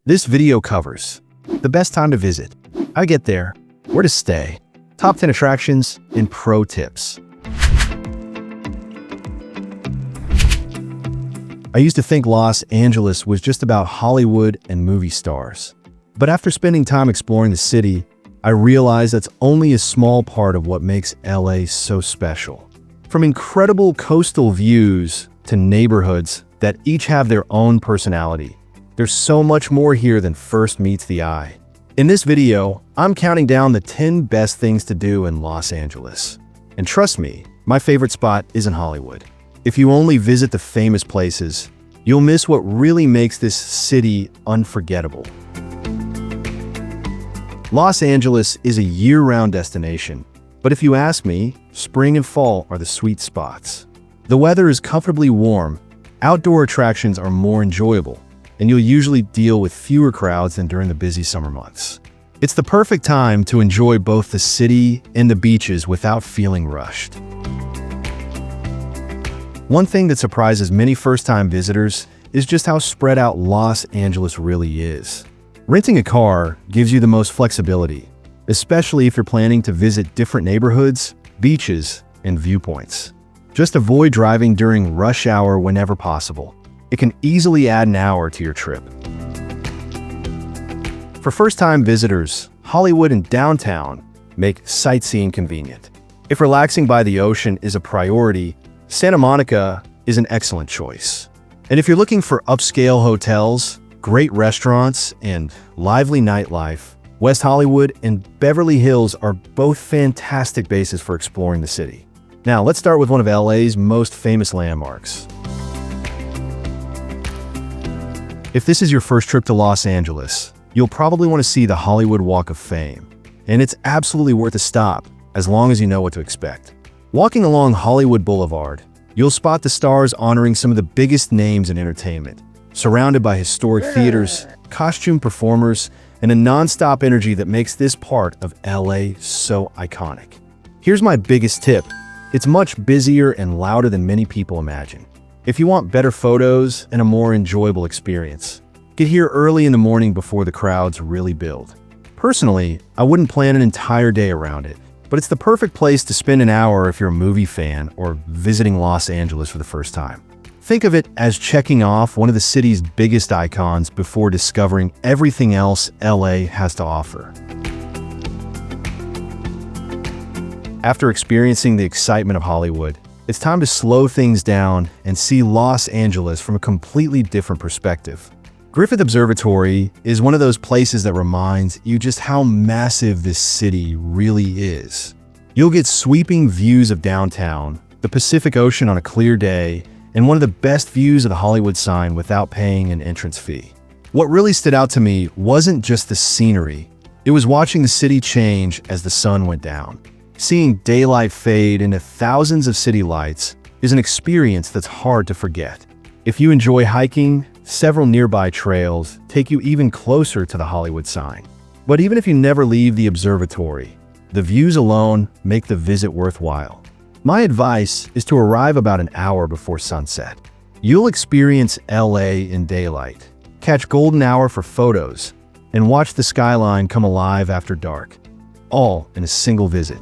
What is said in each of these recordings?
This video covers the best time to visit, how to get there, where to stay, top 10 attractions, and pro tips. I used to think Los Angeles was just about Hollywood and movie stars. But after spending time exploring the city, I realized that's only a small part of what makes LA so special. From incredible coastal views to neighborhoods that each have their own personality, there's so much more here than first meets the eye. In this video, I'm counting down the 10 best things to do in Los Angeles. And trust me, my favorite spot isn't Hollywood. If you only visit the famous places, you'll miss what really makes this city unforgettable. Los Angeles is a year-round destination, but if you ask me, spring and fall are the sweet spots. The weather is comfortably warm, outdoor attractions are more enjoyable, and you'll usually deal with fewer crowds than during the busy summer months. It's the perfect time to enjoy both the city and the beaches without feeling rushed. One thing that surprises many first-time visitors is just how spread out Los Angeles really is. Renting a car gives you the most flexibility, especially if you're planning to visit different neighborhoods, beaches, and viewpoints. Just avoid driving during rush hour whenever possible. It can easily add an hour to your trip. For first-time visitors, Hollywood and downtown make sightseeing convenient. If relaxing by the ocean is a priority, Santa Monica is an excellent choice. And if you're looking for upscale hotels, great restaurants, and lively nightlife, West Hollywood and Beverly Hills are both fantastic bases for exploring the city. Now, let's start with one of LA's most famous landmarks. If this is your first trip to Los Angeles, you'll probably want to see the Hollywood Walk of Fame. And it's absolutely worth a stop, as long as you know what to expect. Walking along Hollywood Boulevard, you'll spot the stars honoring some of the biggest names in entertainment, surrounded by historic theaters, costume performers, and a non-stop energy that makes this part of LA so iconic. Here's my biggest tip. It's much busier and louder than many people imagine. If you want better photos and a more enjoyable experience, get here early in the morning before the crowds really build. Personally, I wouldn't plan an entire day around it, but it's the perfect place to spend an hour if you're a movie fan or visiting Los Angeles for the first time. Think of it as checking off one of the city's biggest icons before discovering everything else LA has to offer. After experiencing the excitement of Hollywood, it's time to slow things down and see Los Angeles from a completely different perspective. Griffith Observatory is one of those places that reminds you just how massive this city really is. You'll get sweeping views of downtown, the Pacific Ocean on a clear day, and one of the best views of the Hollywood sign without paying an entrance fee. What really stood out to me wasn't just the scenery, it was watching the city change as the sun went down. Seeing daylight fade into thousands of city lights is an experience that's hard to forget. If you enjoy hiking, several nearby trails take you even closer to the Hollywood sign. But even if you never leave the observatory, the views alone make the visit worthwhile. My advice is to arrive about an hour before sunset. You'll experience LA in daylight, catch golden hour for photos, and watch the skyline come alive after dark, all in a single visit.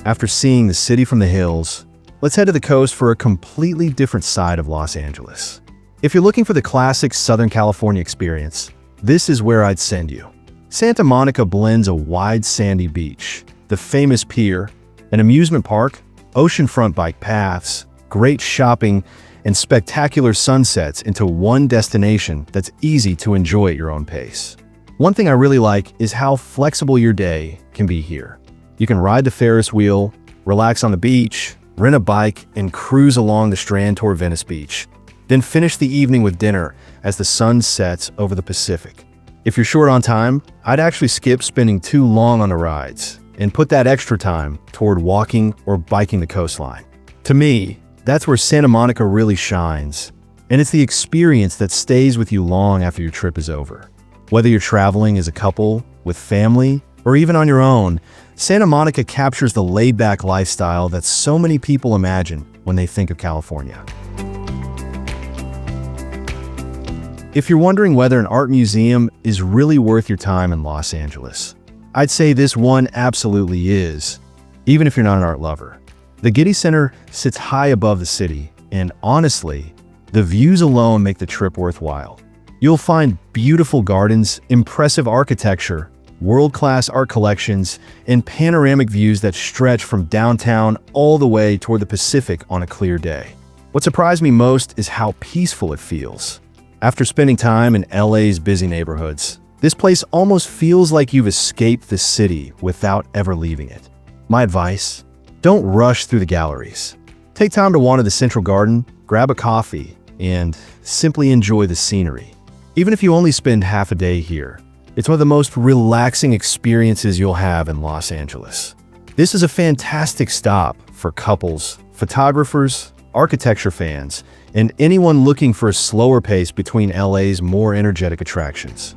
After seeing the city from the hills, let's head to the coast for a completely different side of Los Angeles. If you're looking for the classic Southern California experience, this is where I'd send you. Santa Monica blends a wide sandy beach, the famous Pier, an amusement park, oceanfront bike paths, great shopping, and spectacular sunsets into one destination that's easy to enjoy at your own pace. One thing I really like is how flexible your day can be here. You can ride the Ferris wheel, relax on the beach, rent a bike, and cruise along the Strand toward Venice Beach. Then finish the evening with dinner as the sun sets over the Pacific. If you're short on time, I'd actually skip spending too long on the rides and put that extra time toward walking or biking the coastline. To me, that's where Santa Monica really shines, and it's the experience that stays with you long after your trip is over. Whether you're traveling as a couple, with family, or even on your own, Santa Monica captures the laid-back lifestyle that so many people imagine when they think of California. If you're wondering whether an art museum is really worth your time in Los Angeles, I'd say this one absolutely is, even if you're not an art lover. The Getty Center sits high above the city, and honestly, the views alone make the trip worthwhile. You'll find beautiful gardens, impressive architecture, world-class art collections, and panoramic views that stretch from downtown all the way toward the Pacific on a clear day. What surprised me most is how peaceful it feels. After spending time in LA's busy neighborhoods, this place almost feels like you've escaped the city without ever leaving it. My advice? Don't rush through the galleries. Take time to wander the Central Garden, grab a coffee, and simply enjoy the scenery. Even if you only spend half a day here, it's one of the most relaxing experiences you'll have in Los Angeles. This is a fantastic stop for couples, photographers, architecture fans, and anyone looking for a slower pace between LA's more energetic attractions.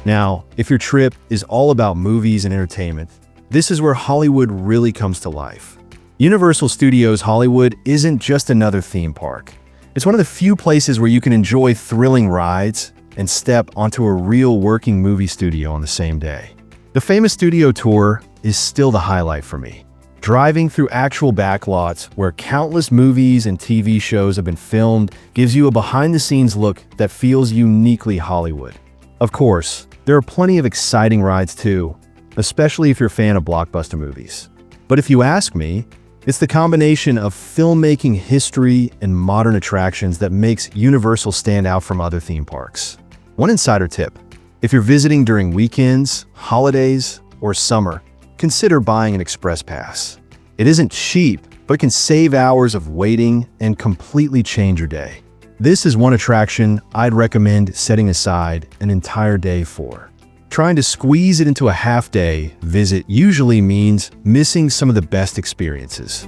Now, if your trip is all about movies and entertainment, this is where Hollywood really comes to life. Universal Studios Hollywood isn't just another theme park. It's one of the few places where you can enjoy thrilling rides and step onto a real working movie studio on the same day. The famous studio tour is still the highlight for me. Driving through actual backlots where countless movies and TV shows have been filmed gives you a behind-the-scenes look that feels uniquely Hollywood. Of course, there are plenty of exciting rides too, especially if you're a fan of blockbuster movies. But if you ask me, it's the combination of filmmaking history and modern attractions that makes Universal stand out from other theme parks. One insider tip: if you're visiting during weekends, holidays, or summer, consider buying an express pass. It isn't cheap, but can save hours of waiting and completely change your day. This is one attraction I'd recommend setting aside an entire day for. Trying to squeeze it into a half-day visit usually means missing some of the best experiences.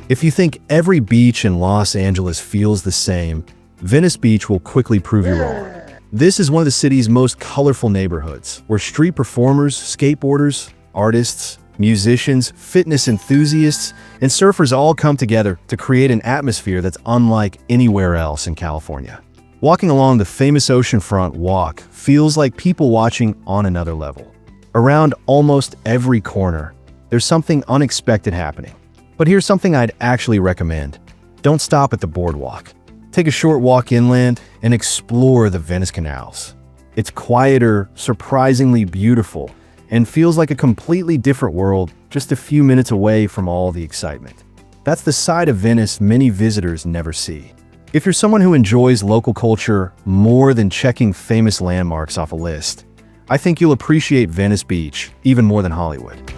If you think every beach in Los Angeles feels the same, Venice Beach will quickly prove you wrong. This is one of the city's most colorful neighborhoods, where street performers, skateboarders, artists, musicians, fitness enthusiasts, and surfers all come together to create an atmosphere that's unlike anywhere else in California. Walking along the famous oceanfront walk feels like people watching on another level. Around almost every corner, there's something unexpected happening. But here's something I'd actually recommend. Don't stop at the boardwalk. Take a short walk inland and explore the Venice canals. It's quieter, surprisingly beautiful, and feels like a completely different world just a few minutes away from all the excitement. That's the side of Venice many visitors never see. If you're someone who enjoys local culture more than checking famous landmarks off a list, I think you'll appreciate Venice Beach even more than Hollywood.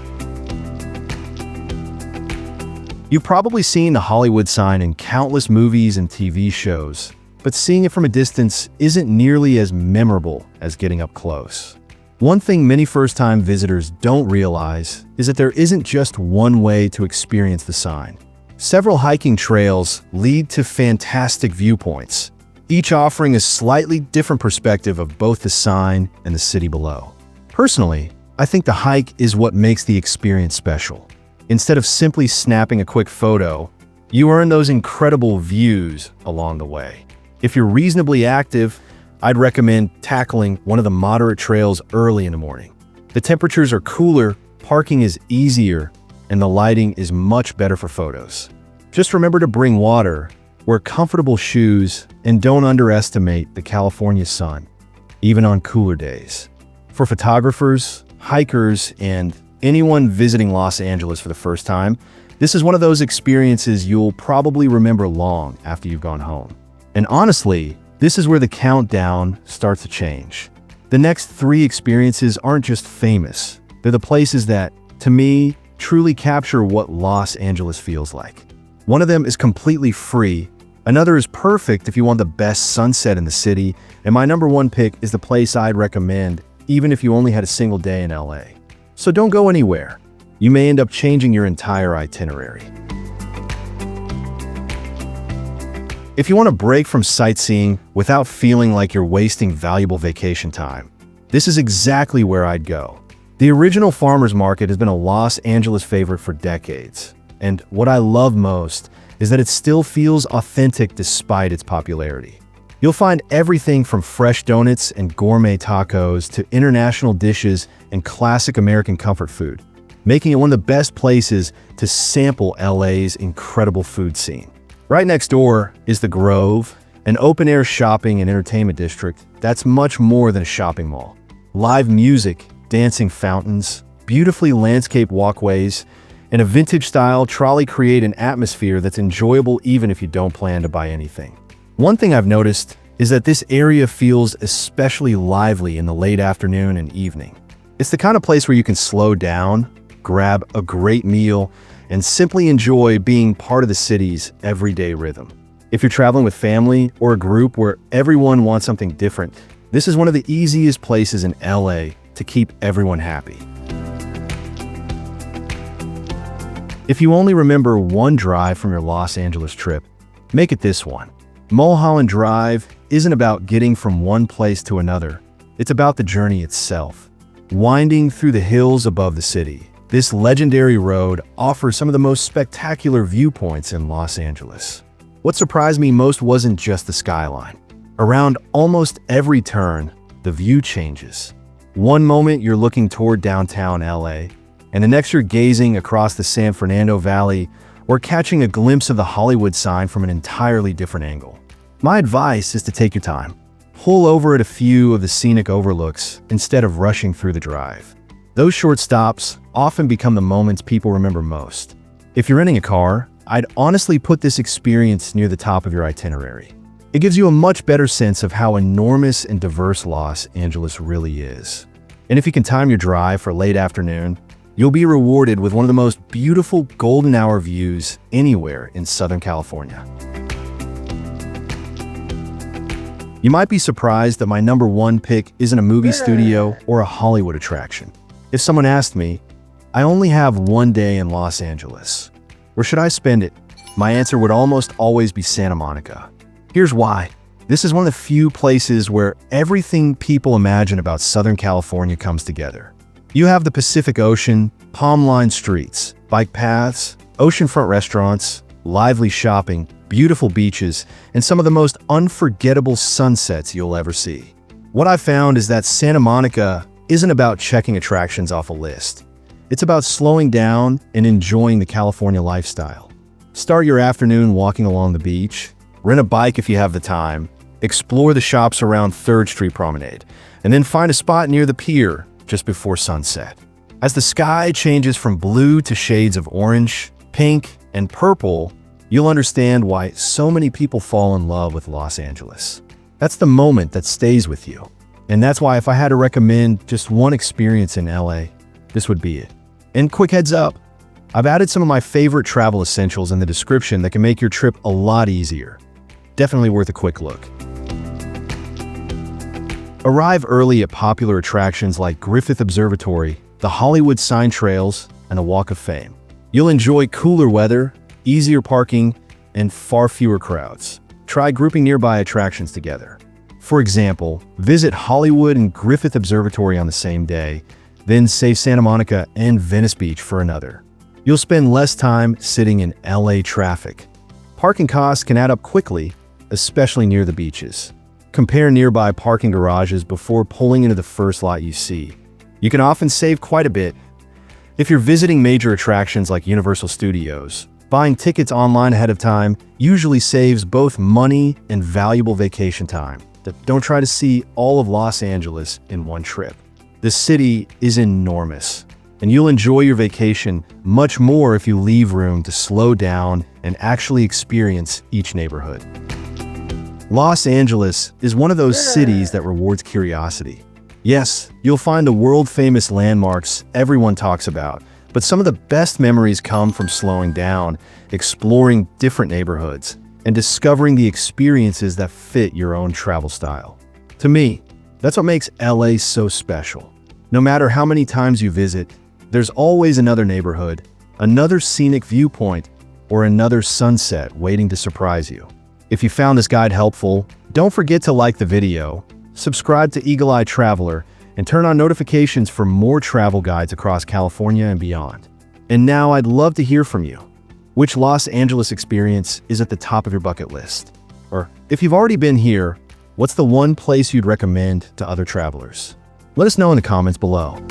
You've probably seen the Hollywood sign in countless movies and TV shows, but seeing it from a distance isn't nearly as memorable as getting up close. One thing many first-time visitors don't realize is that there isn't just one way to experience the sign. Several hiking trails lead to fantastic viewpoints, each offering a slightly different perspective of both the sign and the city below. Personally, I think the hike is what makes the experience special. Instead of simply snapping a quick photo, you earn those incredible views along the way. If you're reasonably active, I'd recommend tackling one of the moderate trails early in the morning. The temperatures are cooler, parking is easier, and the lighting is much better for photos. Just remember to bring water, wear comfortable shoes, and don't underestimate the California sun, even on cooler days. For photographers, hikers, and anyone visiting Los Angeles for the first time, this is one of those experiences you'll probably remember long after you've gone home. And honestly, this is where the countdown starts to change. The next 3 experiences aren't just famous. They're the places that, to me, truly capture what Los Angeles feels like. One of them is completely free. Another is perfect if you want the best sunset in the city. And my number 1 pick is the place I'd recommend, even if you only had a single day in LA. So don't go anywhere. You may end up changing your entire itinerary. If you want a break from sightseeing without feeling like you're wasting valuable vacation time, this is exactly where I'd go. The original farmers market has been a Los Angeles favorite for decades. And what I love most is that it still feels authentic despite its popularity. You'll find everything from fresh donuts and gourmet tacos to international dishes and classic American comfort food, making it one of the best places to sample LA's incredible food scene. Right next door is the Grove, an open-air shopping and entertainment district that's much more than a shopping mall. Live music, dancing fountains, beautifully landscaped walkways, and a vintage-style trolley create an atmosphere that's enjoyable even if you don't plan to buy anything. One thing I've noticed is that this area feels especially lively in the late afternoon and evening. It's the kind of place where you can slow down, grab a great meal, and simply enjoy being part of the city's everyday rhythm. If you're traveling with family or a group where everyone wants something different, this is one of the easiest places in LA to keep everyone happy. If you only remember one drive from your Los Angeles trip, make it this one. Mulholland Drive isn't about getting from one place to another. It's about the journey itself. Winding through the hills above the city, this legendary road offers some of the most spectacular viewpoints in Los Angeles. What surprised me most wasn't just the skyline. Around almost every turn, the view changes. One moment you're looking toward downtown LA, and the next you're gazing across the San Fernando Valley or catching a glimpse of the Hollywood sign from an entirely different angle. My advice is to take your time. Pull over at a few of the scenic overlooks instead of rushing through the drive. Those short stops often become the moments people remember most. If you're renting a car, I'd honestly put this experience near the top of your itinerary. It gives you a much better sense of how enormous and diverse Los Angeles really is. And if you can time your drive for late afternoon, you'll be rewarded with one of the most beautiful golden hour views anywhere in Southern California. You might be surprised that my number one pick isn't a movie studio or a Hollywood attraction. If someone asked me, I only have one day in Los Angeles, where should I spend it? My answer would almost always be Santa Monica. Here's why. This is one of the few places where everything people imagine about Southern California comes together. You have the Pacific Ocean, palm-lined streets, bike paths, oceanfront restaurants, lively shopping, beautiful beaches, and some of the most unforgettable sunsets you'll ever see. What I found is that Santa Monica isn't about checking attractions off a list. It's about slowing down and enjoying the California lifestyle. Start your afternoon walking along the beach, rent a bike if you have the time, explore the shops around 3rd Street Promenade, and then find a spot near the Pier just before sunset. As the sky changes from blue to shades of orange, pink, and purple, you'll understand why so many people fall in love with Los Angeles. That's the moment that stays with you. And that's why if I had to recommend just one experience in LA, this would be it. And quick heads up, I've added some of my favorite travel essentials in the description that can make your trip a lot easier. Definitely worth a quick look. Arrive early at popular attractions like Griffith Observatory, the Hollywood sign trails, and the Walk of Fame. You'll enjoy cooler weather, easier parking, and far fewer crowds. Try grouping nearby attractions together. For example, visit Hollywood and Griffith Observatory on the same day, then save Santa Monica and Venice Beach for another. You'll spend less time sitting in LA traffic. Parking costs can add up quickly, especially near the beaches. Compare nearby parking garages before pulling into the first lot you see. You can often save quite a bit. If you're visiting major attractions like Universal Studios, buying tickets online ahead of time usually saves both money and valuable vacation time. Don't try to see all of Los Angeles in one trip. The city is enormous, and you'll enjoy your vacation much more if you leave room to slow down and actually experience each neighborhood. Los Angeles is one of those cities that rewards curiosity. Yes, you'll find the world-famous landmarks everyone talks about, but some of the best memories come from slowing down, exploring different neighborhoods, and discovering the experiences that fit your own travel style. To me, that's what makes LA so special. No matter how many times you visit, there's always another neighborhood, another scenic viewpoint, or another sunset waiting to surprise you. If you found this guide helpful, don't forget to like the video, subscribe to Eagleye Traveler, and turn on notifications for more travel guides across California and beyond. And now I'd love to hear from you. Which Los Angeles experience is at the top of your bucket list? Or if you've already been here, what's the one place you'd recommend to other travelers? Let us know in the comments below.